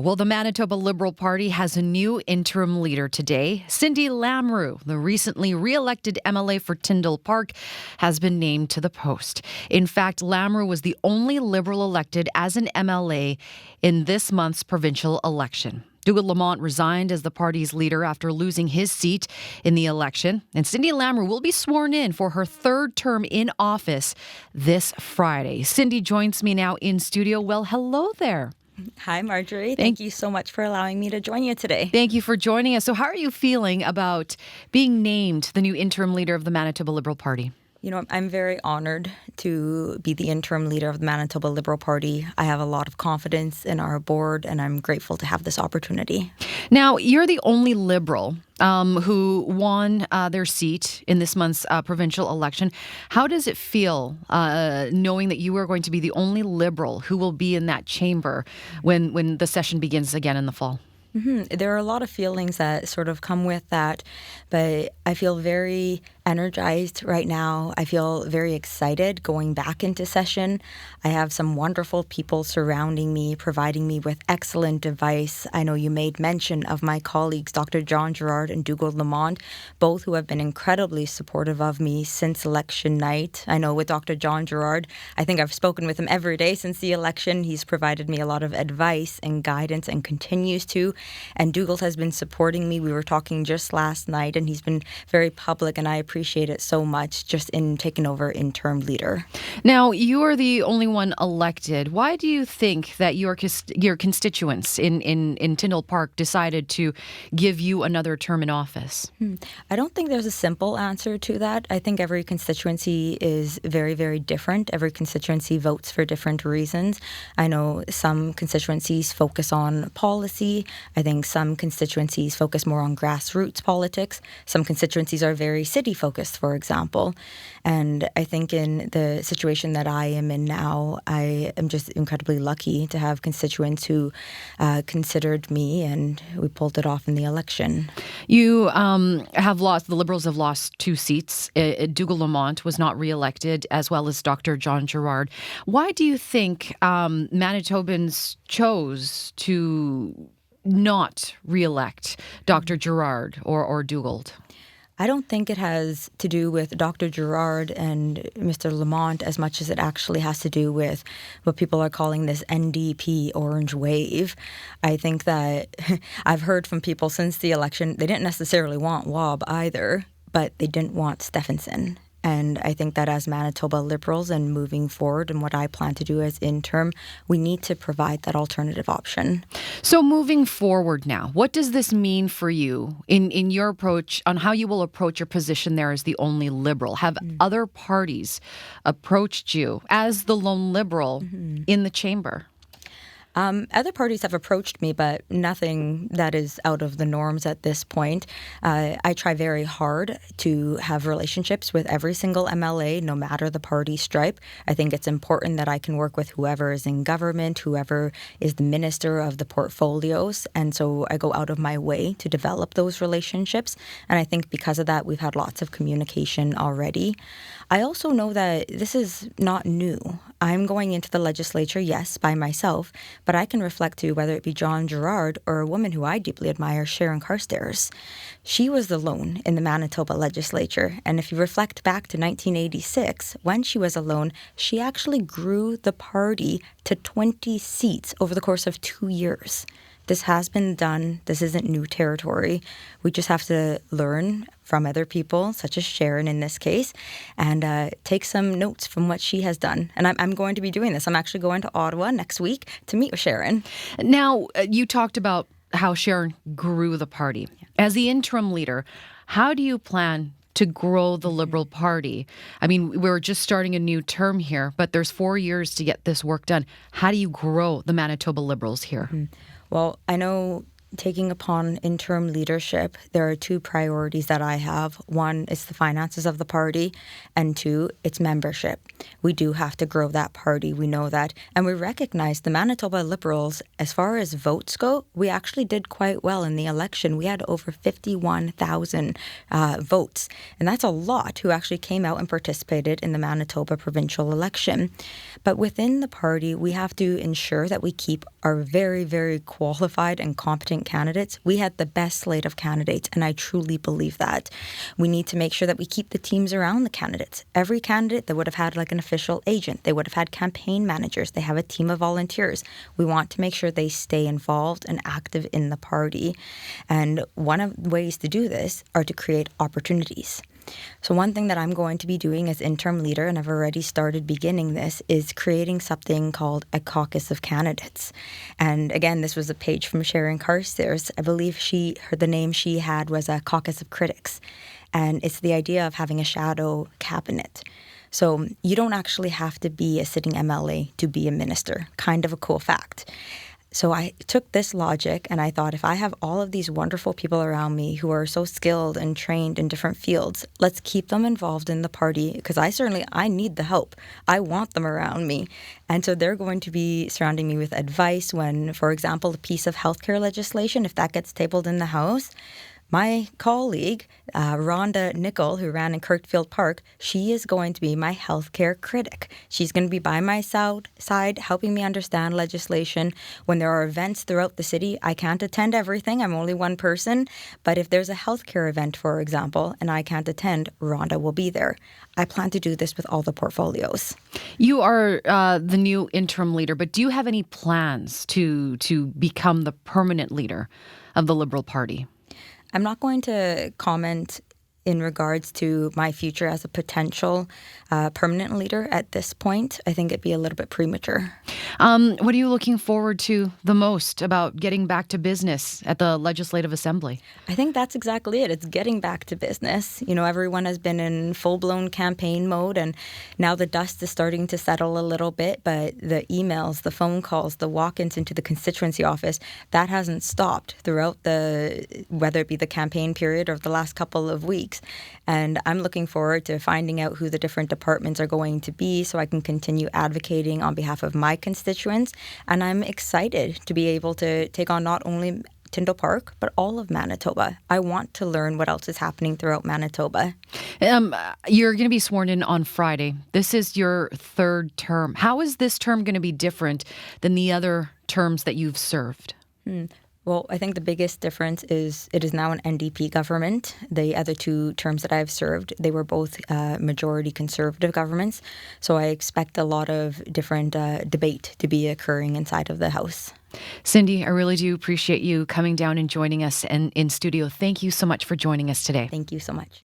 Well, the Manitoba Liberal Party has a new interim leader today. Cindy Lamoureux, the recently re-elected MLA for Tyndall Park, has been named to the post. In fact, Lamoureux was the only Liberal elected as an MLA in this month's provincial election. Dougald Lamont resigned as the party's leader after losing his seat in the election. And Cindy Lamoureux will be sworn in for her third term in office this Friday. Cindy joins me now in studio. Well, hello there. Hi, Marjorie. Thank you so much for allowing me to join you today. Thank you for joining us. So how are you feeling about being named the new interim leader of the Manitoba Liberal Party? You know, I'm very honored to be the interim leader of the Manitoba Liberal Party. I have a lot of confidence in our board, and I'm grateful to have this opportunity. Now, you're the only Liberal who won their seat in this month's provincial election. How does it feel knowing that you are going to be the only Liberal who will be in that chamber when the session begins again in the fall? There are a lot of feelings that sort of come with that, but I feel very energized right now. I feel very excited going back into session. I have some wonderful people surrounding me, providing me with excellent advice. I know you made mention of my colleagues, Dr. Jon Gerrard and Dougald Lamont, both who have been incredibly supportive of me since election night. I know with Dr. Jon Gerrard, I think I've spoken with him every day since the election. He's provided me a lot of advice and guidance and continues to. And Dougald has been supporting me. We were talking just last night, and he's been very public, and I appreciate it so much just in taking over interim leader. Now, you are the only one elected. Why do you think that your constituents in Tyndall Park decided to give you another term in office? I don't think there's a simple answer to that. I think every constituency is very, very different. Every constituency votes for different reasons. I know some constituencies focus on policy. I think some constituencies focus more on grassroots politics. Some constituencies are very city-focused, for example. And I think in the situation that I am in now, I am just incredibly lucky to have constituents who considered me, and we pulled it off in the election. You have lost, the Liberals have lost 2 seats. Dougald Lamont was not re-elected, as well as Dr. Jon Gerrard. Why do you think Manitobans chose to not re-elect Dr. Gerrard or Dougald? I don't think it has to do with Dr. Gerrard and Mr. Lamont as much as it actually has to do with what people are calling this NDP orange wave. I think that I've heard from people since the election, they didn't necessarily want Wob either, but they didn't want Stephenson. And I think that as Manitoba Liberals and moving forward and what I plan to do as interim, we need to provide that alternative option. So moving forward now, what does this mean for you in your approach on how you will approach your position there as the only Liberal? Have other parties approached you as the lone Liberal in the chamber? Other parties have approached me, but nothing that is out of the norms at this point. I try very hard to have relationships with every single MLA, no matter the party stripe. I think it's important that I can work with whoever is in government, whoever is the minister of the portfolios. And so I go out of my way to develop those relationships. And I think because of that, we've had lots of communication already. I also know that this is not new. I'm going into the legislature, yes, by myself, but I can reflect to whether it be Jon Gerrard or a woman who I deeply admire, Sharon Carstairs. She was the lone in the Manitoba legislature, and if you reflect back to 1986, when she was alone, she actually grew the party to 20 seats over the course of 2 years. This has been done. This isn't new territory. We just have to learn from other people, such as Sharon in this case, and take some notes from what she has done. And I'm going to be doing this. I'm actually going to Ottawa next week to meet with Sharon. Now, you talked about how Sharon grew the party. As the interim leader, how do you plan to grow the Liberal Party? I mean, we're just starting a new term here, but there's 4 years to get this work done. How do you grow the Manitoba Liberals here? Well, I know taking upon interim leadership, there are two priorities that I have. One is the finances of the party, and two, its membership. We do have to grow that party. We know that. And we recognize the Manitoba Liberals, as far as votes go, we actually did quite well in the election. We had over 51,000 votes. And that's a lot who actually came out and participated in the Manitoba provincial election. But within the party, we have to ensure that we keep our very, very qualified and competent candidates. We had the best slate of candidates, and I truly believe that. We need to make sure that we keep the teams around the candidates. Every candidate, they would have had like an official agent. They would have had campaign managers. They have a team of volunteers. We want to make sure they stay involved and active in the party. And one of the ways to do this are to create opportunities. So one thing that I'm going to be doing as interim leader, and I've already started beginning this, is creating something called a caucus of candidates. And again, this was a page from Sharon Carstairs. I believe the name she had was a caucus of critics. And it's the idea of having a shadow cabinet. So you don't actually have to be a sitting MLA to be a minister. Kind of a cool fact. So I took this logic and I thought, if I have all of these wonderful people around me who are so skilled and trained in different fields, let's keep them involved in the party, because I need the help. I want them around me. And so they're going to be surrounding me with advice when, for example, a piece of healthcare legislation, if that gets tabled in the House, my colleague, Rhonda Nicol, who ran in Kirkfield Park, she is going to be my healthcare critic. She's going to be by my side, helping me understand legislation. When there are events throughout the city, I can't attend everything. I'm only one person. But if there's a healthcare event, for example, and I can't attend, Rhonda will be there. I plan to do this with all the portfolios. You are the new interim leader, but do you have any plans to become the permanent leader of the Liberal Party? I'm not going to comment in regards to my future as a potential permanent leader at this point. I think it'd be a little bit premature. What are you looking forward to the most about getting back to business at the Legislative Assembly? I think that's exactly it. It's getting back to business. You know, everyone has been in full-blown campaign mode, and now the dust is starting to settle a little bit, but the emails, the phone calls, the walk-ins into the constituency office, that hasn't stopped throughout whether it be the campaign period or the last couple of weeks. And I'm looking forward to finding out who the different departments are going to be so I can continue advocating on behalf of my constituents. And I'm excited to be able to take on not only Tyndall Park, but all of Manitoba. I want to learn what else is happening throughout Manitoba. You're going to be sworn in on Friday. This is your third term. How is this term going to be different than the other terms that you've served? Well, I think the biggest difference is it is now an NDP government. The other two terms that I've served, they were both majority Conservative governments. So I expect a lot of different debate to be occurring inside of the House. Cindy, I really do appreciate you coming down and joining us in studio. Thank you so much for joining us today. Thank you so much.